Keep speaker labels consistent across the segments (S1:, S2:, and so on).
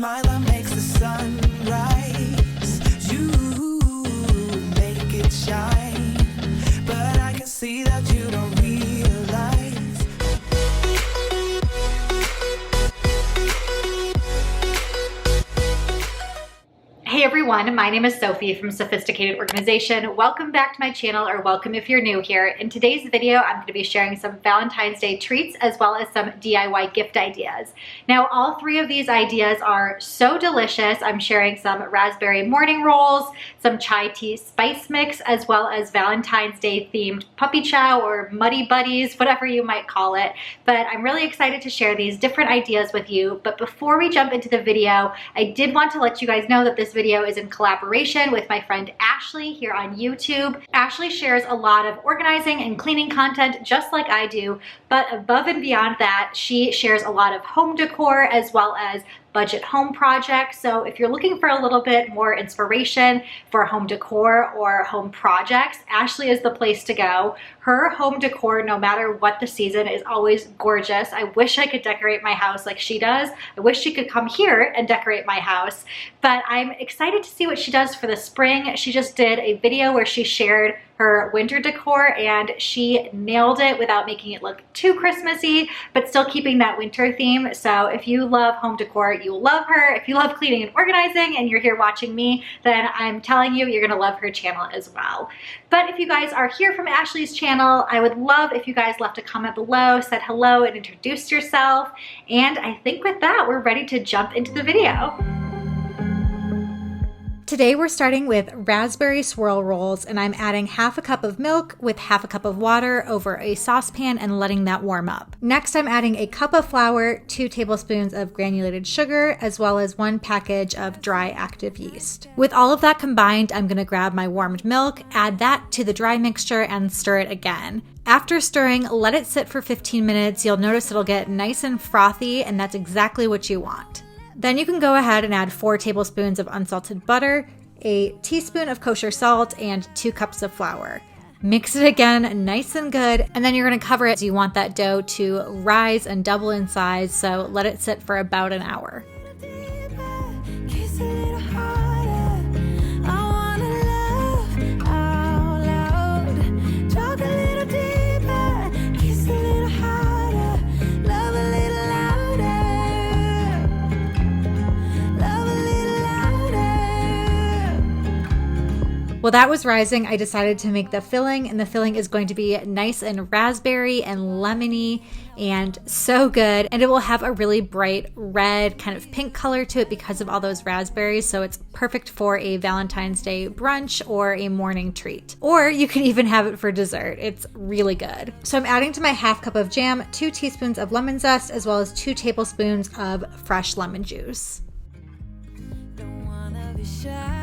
S1: smile that makes the sun rise. You make it shine, but I can see that you don't realize.
S2: Hey everyone, my name is Sophie from Sophisticated Organization. Welcome back to my channel, or welcome if you're new here. In today's video, I'm going to be sharing some Valentine's Day treats as well as some DIY gift ideas. Now, all three of these ideas are so delicious. I'm sharing some raspberry morning rolls, some chai tea spice mix, as well as Valentine's Day themed puppy chow or muddy buddies, whatever you might call it. But I'm really excited to share these different ideas with you. But before we jump into the video, I did want to let you guys know that this video is in collaboration with my friend Ashley here on YouTube. Ashley shares a lot of organizing and cleaning content just like I do, but above and beyond that, she shares a lot of home decor as well as budget home projects. So if you're looking for a little bit more inspiration for home decor or home projects, Ashley is the place to go. Her home decor, no matter what the season, is always gorgeous. I wish I could decorate my house like she does. I wish she could come here and decorate my house, but I'm excited to see what she does for the spring. She just did a video where she shared her winter decor and she nailed it without making it look too Christmassy, but still keeping that winter theme. So if you love home decor, you'll love her. If you love cleaning and organizing and you're here watching me, then I'm telling you, you're gonna love her channel as well. But if you guys are here from Ashley's channel, I would love if you guys left a comment below, said hello and introduced yourself. And I think with that, we're ready to jump into the video. Today we're starting with raspberry swirl rolls, and I'm adding half a cup of milk with half a cup of water over a saucepan and letting that warm up. Next, I'm adding a cup of flour, 2 tablespoons of granulated sugar, as well as 1 package of dry active yeast. With all of that combined, I'm gonna grab my warmed milk, add that to the dry mixture, and stir it again. After stirring, let it sit for 15 minutes. You'll notice it'll get nice and frothy, and that's exactly what you want. Then you can go ahead and add 4 tablespoons of unsalted butter, a teaspoon of kosher salt, and 2 cups of flour. Mix it again nice and good, and then you're going to cover it. You want that dough to rise and double in size, so let it sit for about an hour. While that was rising, I decided to make the filling, and the filling is going to be nice and raspberry and lemony and so good. And it will have a really bright red kind of pink color to it because of all those raspberries. So it's perfect for a Valentine's Day brunch or a morning treat. Or you could even have it for dessert. It's really good. So I'm adding to my half cup of jam 2 teaspoons of lemon zest as well as 2 tablespoons of fresh lemon juice.
S1: Don't wanna be shy.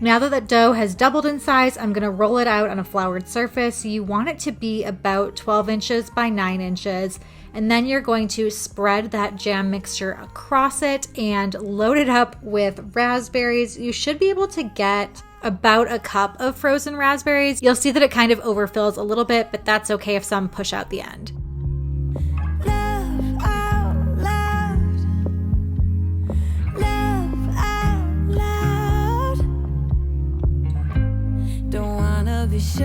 S2: Now that the dough has doubled in size, I'm going to roll it out on a floured surface. You want it to be about 12 inches by 9 inches. And then you're going to spread that jam mixture across it and load it up with raspberries. You should be able to get about a cup of frozen raspberries. You'll see that it kind of overfills a little bit, but that's okay if some push out the end.
S1: Be shy.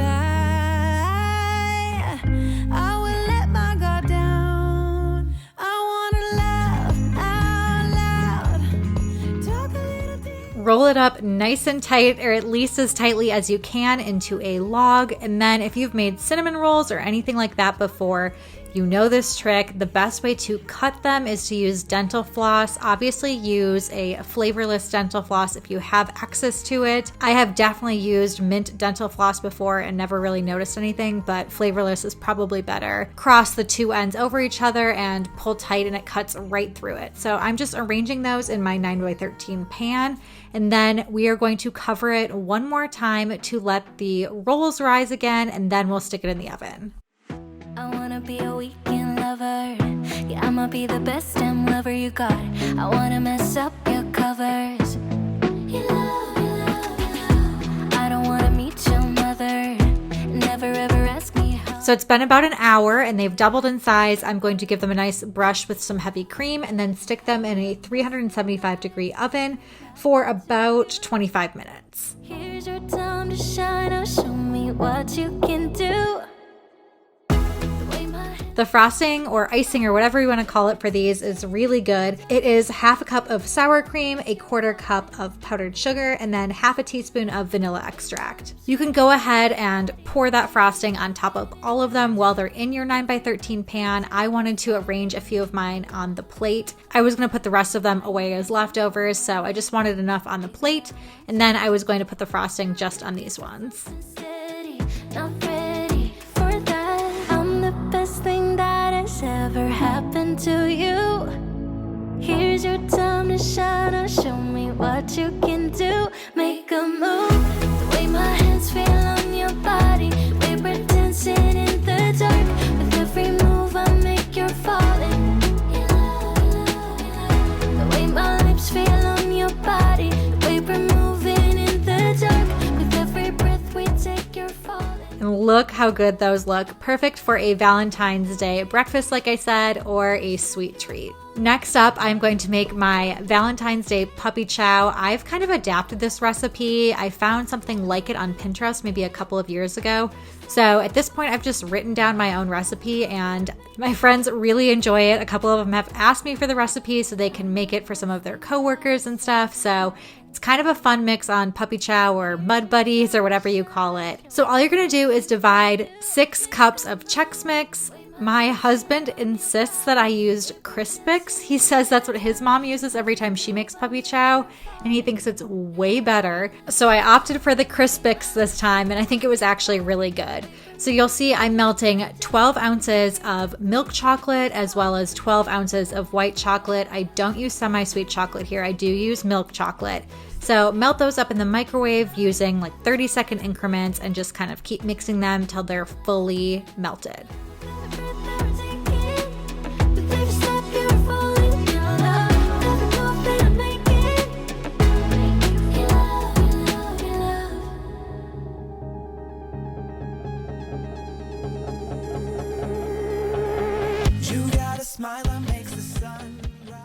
S1: I will let my guard down. I wanna laugh out loud. Talk a little deep.
S2: Roll it up nice and tight, or at least as tightly as you can, into a log. And then if you've made cinnamon rolls or anything like that before, You know this trick. The best way to cut them is to use dental floss. Obviously use a flavorless dental floss if you have access to it. I have definitely used mint dental floss before and never really noticed anything, but flavorless is probably better. Cross the two ends over each other and pull tight and it cuts right through it. So I'm just arranging those in my 9x13 pan, and then we are going to cover it one more time to let the rolls rise again, and then we'll stick it in the oven.
S3: I wanna be a weekend lover. Yeah, I'ma be the best damn lover you got. I wanna mess up your covers. You love. I don't wanna meet your mother. Never ever ask me how.
S2: So it's been about an hour and they've doubled in size. I'm going to give them a nice brush with some heavy cream and then stick them in a 375-degree oven for about 25 minutes.
S3: Here's your time to shine. Now show me what you can do.
S2: The frosting or icing or whatever you want to call it for these is really good. It is half a cup of sour cream, a quarter cup of powdered sugar, and then half a teaspoon of vanilla extract. You can go ahead and pour that frosting on top of all of them while they're in your 9x13 pan. I wanted to arrange a few of mine on the plate. I was going to put the rest of them away as leftovers, so I just wanted enough on the plate, and then I was going to put the frosting just on these ones.
S3: Not ready for that. I'm the best thing that has ever happened to you. Here's your time to shine. Now show me what you can do. Make a move. The way my hands feel on your body. We were dancing in the dark. With every move I make, you're falling. The way my lips feel on your body. We were moving in the dark. With every breath we take, you're falling.
S2: And look how good those look. Perfect for a Valentine's Day breakfast, like I said, or a sweet treat. Next up, I'm going to make my Valentine's Day puppy chow. I've kind of adapted this recipe. I found something like it on Pinterest maybe a couple of years ago. So at this point, I've just written down my own recipe and my friends really enjoy it. A couple of them have asked me for the recipe so they can make it for some of their coworkers and stuff. So it's kind of a fun mix on puppy chow or mud buddies or whatever you call it. So all you're gonna do is divide 6 cups of Chex Mix. My husband insists that I used Crispix. He says that's what his mom uses every time she makes puppy chow, and he thinks it's way better. So I opted for the Crispix this time, and I think it was actually really good. So you'll see I'm melting 12 ounces of milk chocolate as well as 12 ounces of white chocolate. I don't use semi-sweet chocolate here. I do use milk chocolate. So melt those up in the microwave using like 30-second increments and just kind of keep mixing them till they're fully melted.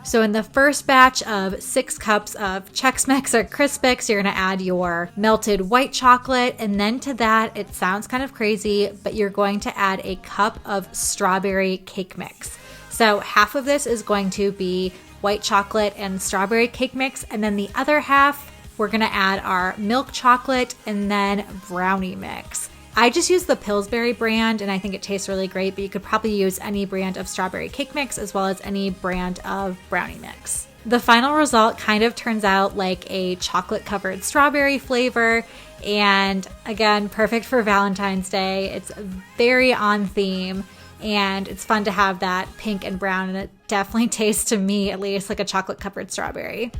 S2: So in the first batch of 6 cups of Chex Mix or Crispix, you're gonna add your melted white chocolate, and then to that, it sounds kind of crazy, but you're going to add a cup of strawberry cake mix. So half of this is going to be white chocolate and strawberry cake mix, and then the other half, we're gonna add our milk chocolate and then brownie mix. I just use the Pillsbury brand and I think it tastes really great, but you could probably use any brand of strawberry cake mix as well as any brand of brownie mix. The final result kind of turns out like a chocolate covered strawberry flavor, and again, perfect for Valentine's Day. It's very on theme and it's fun to have that pink and brown, and it definitely tastes, to me at least, like a chocolate covered strawberry.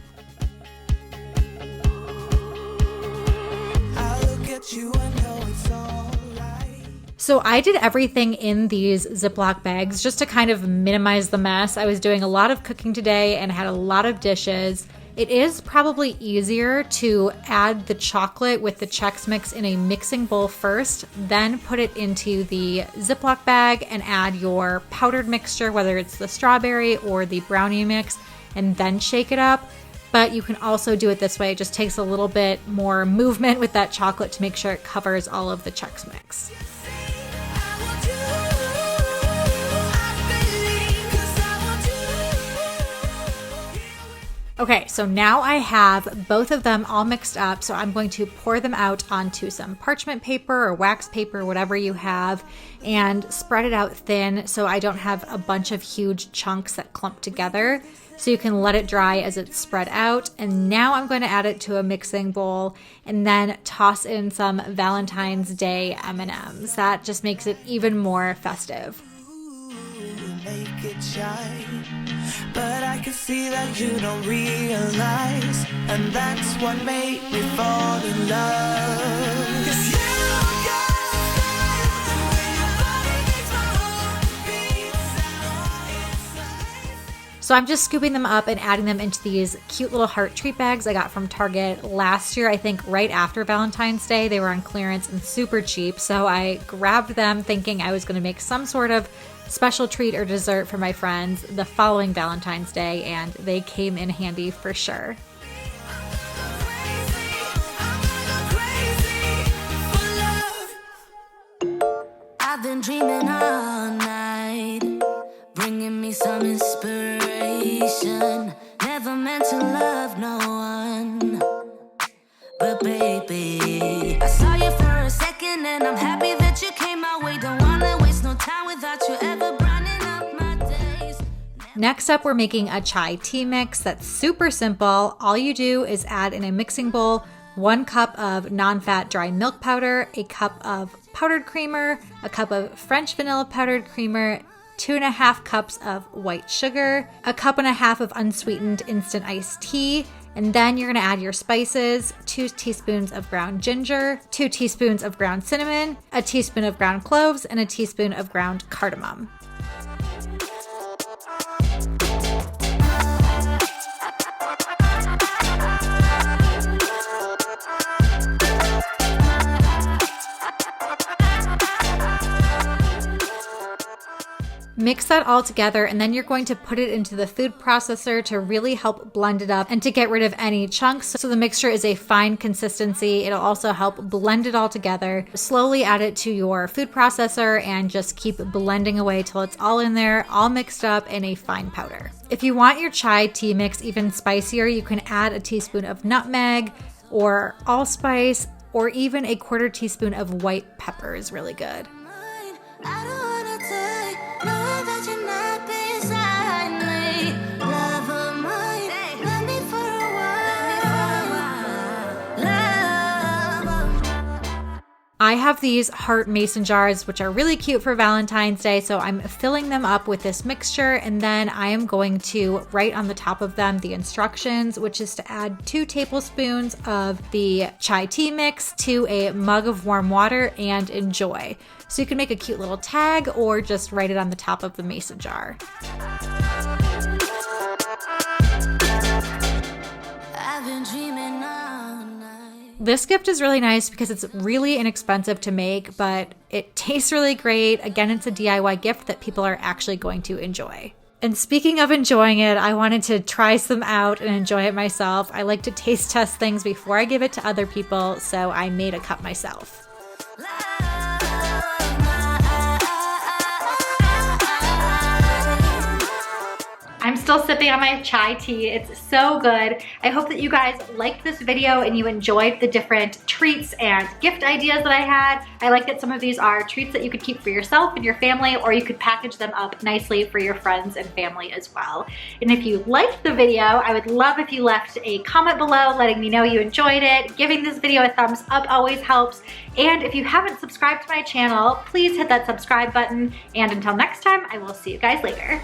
S1: I look at you and know it's all right.
S2: So I did everything in these Ziploc bags just to kind of minimize the mess. I was doing a lot of cooking today and had a lot of dishes. It is probably easier to add the chocolate with the Chex Mix in a mixing bowl first, then put it into the Ziploc bag and add your powdered mixture, whether it's the strawberry or the brownie mix, and then shake it up. But you can also do it this way. It just takes a little bit more movement with that chocolate to make sure it covers all of the Chex Mix. Okay, so now I have both of them all mixed up, so I'm going to pour them out onto some parchment paper or wax paper, whatever you have, and spread it out thin so I don't have a bunch of huge chunks that clump together. So you can let it dry as it's spread out. And now I'm going to add it to a mixing bowl and then toss in some Valentine's Day M&Ms. That just makes it even more festive.
S1: Make it shine, but I can see that you don't realize, and that's what made me fall in love. 'Cause you got style, the way your body makes my heart beat inside.
S2: So I'm just scooping them up and adding them into these cute little heart treat bags I got from Target last year, I think right after Valentine's Day. They were on clearance and super cheap, so I grabbed them thinking I was going to make some sort of special treat or dessert for my friends the following Valentine's Day, and they came in handy for sure.
S3: I've been dreaming all night, bringing me some inspiration. Never meant to love no one, but baby, I saw you for a second and I'm happy that you came my way. Don't wanna waste no time without you ever brightening up my days.
S2: Next up, we're making a chai tea mix that's super simple. All you do is add in a mixing bowl 1 cup of non-fat dry milk powder, a cup of powdered creamer, a cup of French vanilla powdered creamer, 2.5 cups of white sugar, 1.5 cups of unsweetened instant iced tea, and then you're gonna add your spices, 2 teaspoons of ground ginger, 2 teaspoons of ground cinnamon, a teaspoon of ground cloves, and a teaspoon of ground cardamom. Mix that all together, and then you're going to put it into the food processor to really help blend it up and to get rid of any chunks so the mixture is a fine consistency. It'll also help blend it all together. Slowly add it to your food processor and just keep blending away till it's all in there, all mixed up in a fine powder. If you want your chai tea mix even spicier, you can add a teaspoon of nutmeg or allspice, or even a 1/4 teaspoon of white pepper is really good.
S3: I don't wanna take, know that you're not beside me. Love of mine, love me for a while. Love.
S2: I have these heart mason jars, which are really cute for Valentine's Day, so I'm filling them up with this mixture, and then I am going to write on the top of them the instructions, which is to add 2 tablespoons of the chai tea mix to a mug of warm water and enjoy. So you can make a cute little tag or just write it on the top of the mason jar.
S3: I've been dreaming all night.
S2: This gift is really nice because it's really inexpensive to make, but it tastes really great. Again, it's a DIY gift that people are actually going to enjoy. And speaking of enjoying it, I wanted to try some out and enjoy it myself. I like to taste test things before I give it to other people, so I made a cup myself. I'm still sipping on my chai tea. It's so good. I hope that you guys liked this video and you enjoyed the different treats and gift ideas that I had. I like that some of these are treats that you could keep for yourself and your family, or you could package them up nicely for your friends and family as well. And if you liked the video, I would love if you left a comment below letting me know you enjoyed it. Giving this video a thumbs up always helps. And if you haven't subscribed to my channel, please hit that subscribe button. And until next time, I will see you guys later.